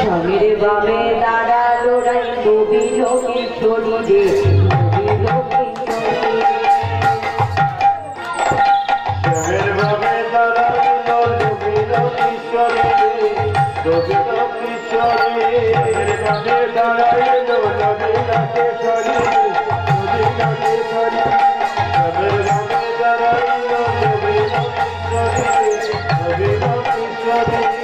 স্বামীর বামে দাঁড়ালো রাই নবী লোকেশ্বরী রে নবী লোকেশ্বরী স্বামীর বামে দাঁড়ালো নবী লোকেশ্বরী রে নবী লোকেশ্বরী বামে দাঁড়ালো নবী লোকেশ্বরী রে নবী লোকেশ্বরী স্বামীর বামে দাঁড়ালো নবী লোকেশ্বরী রে নবী লোকেশ্বরী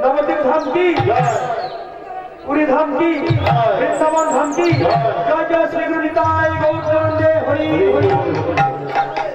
नवद्वीप धाम की पूरी धाम की वृंदावन धाम की जय जय श्री गुरु निताय गौर हरि हरि